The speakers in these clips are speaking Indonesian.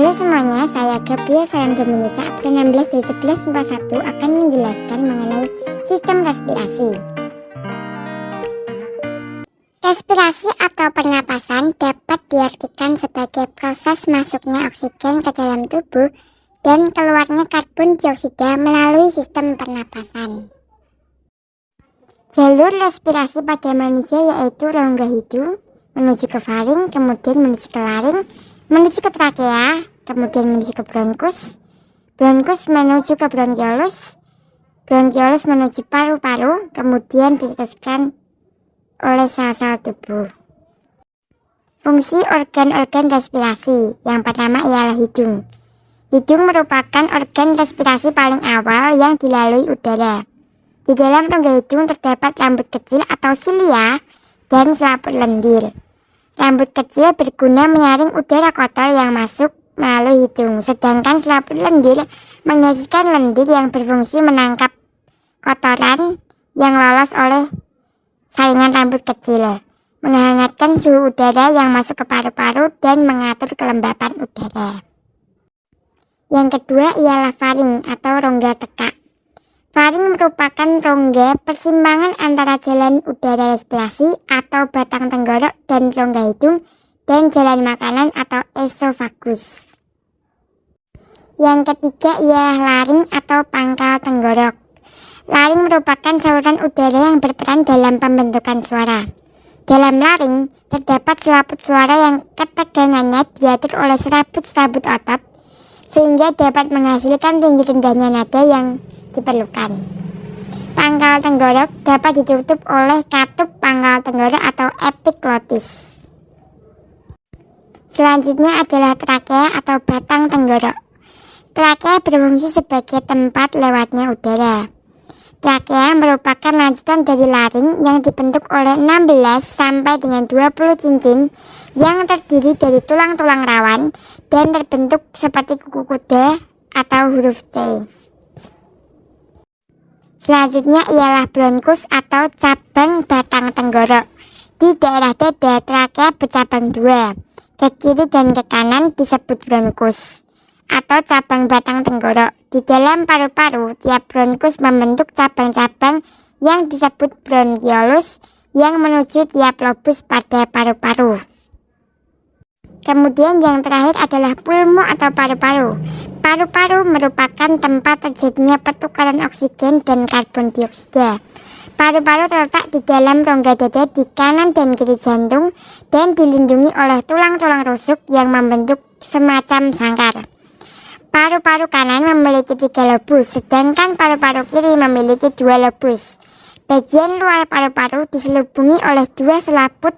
Halo semuanya, saya Gabriel Sarang Dominisa, absen 16 dari 1141 akan menjelaskan mengenai sistem respirasi. Respirasi atau pernapasan dapat diartikan sebagai proses masuknya oksigen ke dalam tubuh dan keluarnya karbon dioksida melalui sistem pernapasan. Jalur respirasi pada manusia yaitu rongga hidung menuju ke faring, kemudian menuju ke laring, menuju ke trakea, kemudian menuju ke bronkus, bronkus menuju ke bronkiolus, bronkiolus menuju paru-paru, kemudian diteruskan oleh sel-sel tubuh. Fungsi organ-organ respirasi. Yang pertama ialah hidung. Hidung merupakan organ respirasi paling awal yang dilalui udara. Di dalam rongga hidung terdapat rambut kecil atau silia dan selaput lendir. Rambut kecil berguna menyaring udara kotor yang masuk melalui hidung, sedangkan selaput lendir menghasilkan lendir yang berfungsi menangkap kotoran yang lolos oleh saringan rambut kecil, menghangatkan suhu udara yang masuk ke paru-paru dan mengatur kelembapan udara. Yang kedua ialah faring atau rongga tekak. Faring merupakan rongga persimpangan antara jalan udara respirasi atau batang tenggorok dan rongga hidung dan jalan makanan atau esofagus. Yang ketiga ialah laring atau pangkal tenggorok. Laring merupakan saluran udara yang berperan dalam pembentukan suara. Dalam laring terdapat selaput suara yang ketegangannya diatur oleh serabut-serabut otot sehingga dapat menghasilkan tinggi rendahnya nada yang diperlukan. Pangkal tenggorok dapat ditutup oleh katup pangkal tenggorok atau epiglotis. Selanjutnya adalah trakea atau batang tenggorok. Trakea berfungsi sebagai tempat lewatnya udara. Trakea merupakan lanjutan dari laring yang dibentuk oleh 16 sampai dengan 20 cincin yang terdiri dari tulang-tulang rawan dan terbentuk seperti kuku kuda atau huruf C. Selanjutnya ialah bronkus atau cabang batang tenggorok. Di daerah dada, trakea bercabang dua, ke kiri dan ke kanan disebut bronkus atau cabang batang tenggorok. Di dalam paru-paru, tiap bronkus membentuk cabang-cabang yang disebut bronkiolus yang menuju tiap lobus pada paru-paru. Kemudian yang terakhir adalah pulmo atau paru-paru. Paru-paru merupakan tempat terjadinya pertukaran oksigen dan karbon dioksida. Paru-paru terletak di dalam rongga dada di kanan dan kiri jantung dan dilindungi oleh tulang-tulang rusuk yang membentuk semacam sangkar. Paru-paru kanan memiliki 3 lobus, sedangkan paru-paru kiri memiliki 2 lobus. Bagian luar paru-paru diselubungi oleh 2 selaput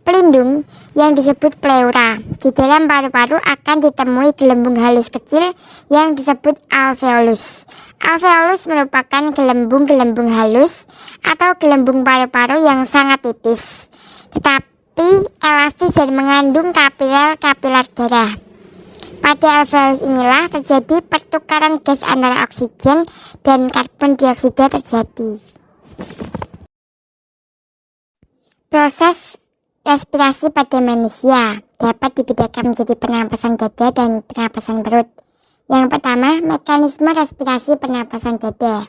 pelindung yang disebut pleura. Di dalam paru-paru akan ditemui gelembung halus kecil yang disebut alveolus. Alveolus merupakan gelembung-gelembung halus atau gelembung paru-paru yang sangat tipis, tetapi elastis dan mengandung kapiler-kapiler darah. Pada alveolus inilah terjadi pertukaran gas antara oksigen dan karbon dioksida terjadi. Proses respirasi pada manusia dapat dibedakan menjadi pernapasan dada dan pernapasan perut. Yang pertama, mekanisme respirasi pernapasan dada.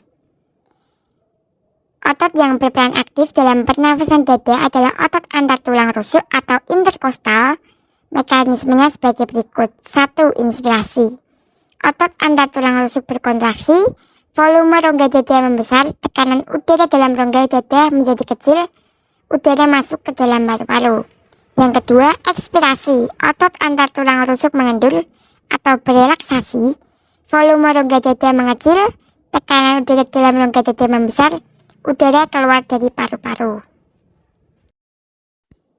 Otot yang berperan aktif dalam pernapasan dada adalah otot antar tulang rusuk atau interkostal. Mekanismenya sebagai berikut. 1. Inspirasi. Otot antar tulang rusuk berkontraksi, volume rongga dada membesar, tekanan udara dalam rongga dada menjadi kecil, udara masuk ke dalam paru-paru. Yang kedua, ekspirasi. Otot antar tulang rusuk mengendur atau berelaksasi, volume rongga dada mengecil, tekanan udara dalam rongga dada membesar, udara keluar dari paru-paru.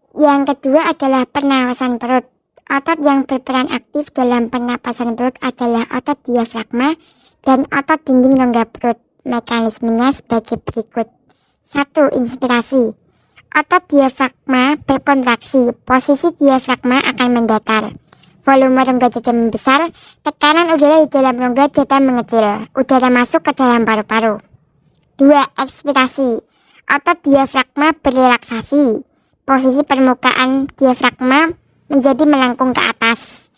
Yang kedua adalah pernapasan perut. Otot yang berperan aktif dalam pernapasan perut adalah otot diafragma dan otot dinding rongga perut. Mekanismenya sebagai berikut. 1. Inspirasi. Otot diafragma berkontraksi, posisi diafragma akan mendatar. Volume rongga dada membesar, tekanan udara di dalam rongga dada mengecil, udara masuk ke dalam paru-paru. 2. Ekspirasi. Otot diafragma berrelaksasi, posisi permukaan diafragma menjadi melengkung ke atas.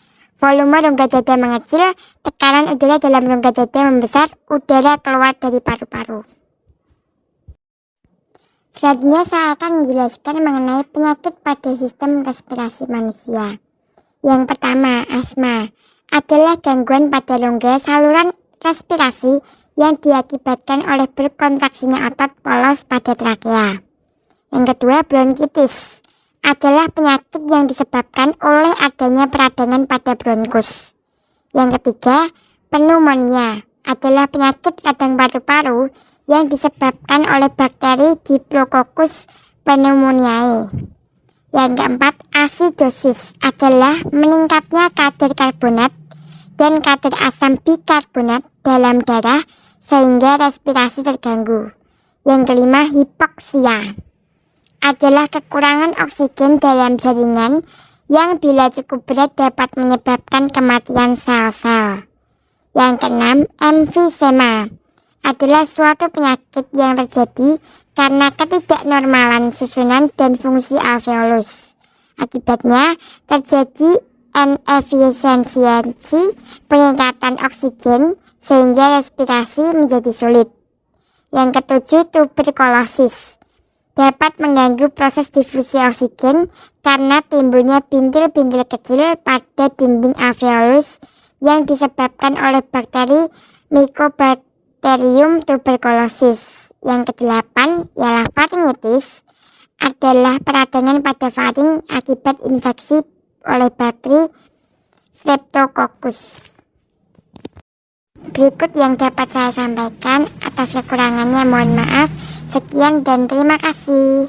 Volume rongga dada mengecil, tekanan udara dalam rongga dada membesar, udara keluar dari paru-paru. Selanjutnya saya akan menjelaskan mengenai penyakit pada sistem respirasi manusia. Yang pertama, asma adalah gangguan pada rongga saluran respirasi yang diakibatkan oleh berkontraksinya otot polos pada trakea. Yang kedua, bronkitis adalah penyakit yang disebabkan oleh adanya peradangan pada bronkus. Yang ketiga, pneumonia adalah penyakit radang paru-paru yang disebabkan oleh bakteri Diplococcus pneumoniae. Yang keempat, asidosis adalah meningkatnya kadar karbonat dan kadar asam bikarbonat dalam darah sehingga respirasi terganggu. Yang kelima, hipoksia adalah kekurangan oksigen dalam jaringan yang bila cukup berat dapat menyebabkan kematian sel-sel. Yang keenam, emfisema adalah suatu penyakit yang terjadi karena ketidaknormalan susunan dan fungsi alveolus. Akibatnya terjadi inefisiensi peningkatan oksigen sehingga respirasi menjadi sulit. Yang ketujuh, tuberkulosis dapat mengganggu proses difusi oksigen karena timbulnya bintil-bintil kecil pada dinding alveolus yang disebabkan oleh bakteri Mycobacterium tuberculosis. Yang kedelapan ialah faringitis, adalah peradangan pada faring akibat infeksi oleh bakteri Streptococcus. Berikut yang dapat saya sampaikan, atas kekurangannya mohon maaf. Sekian dan terima kasih.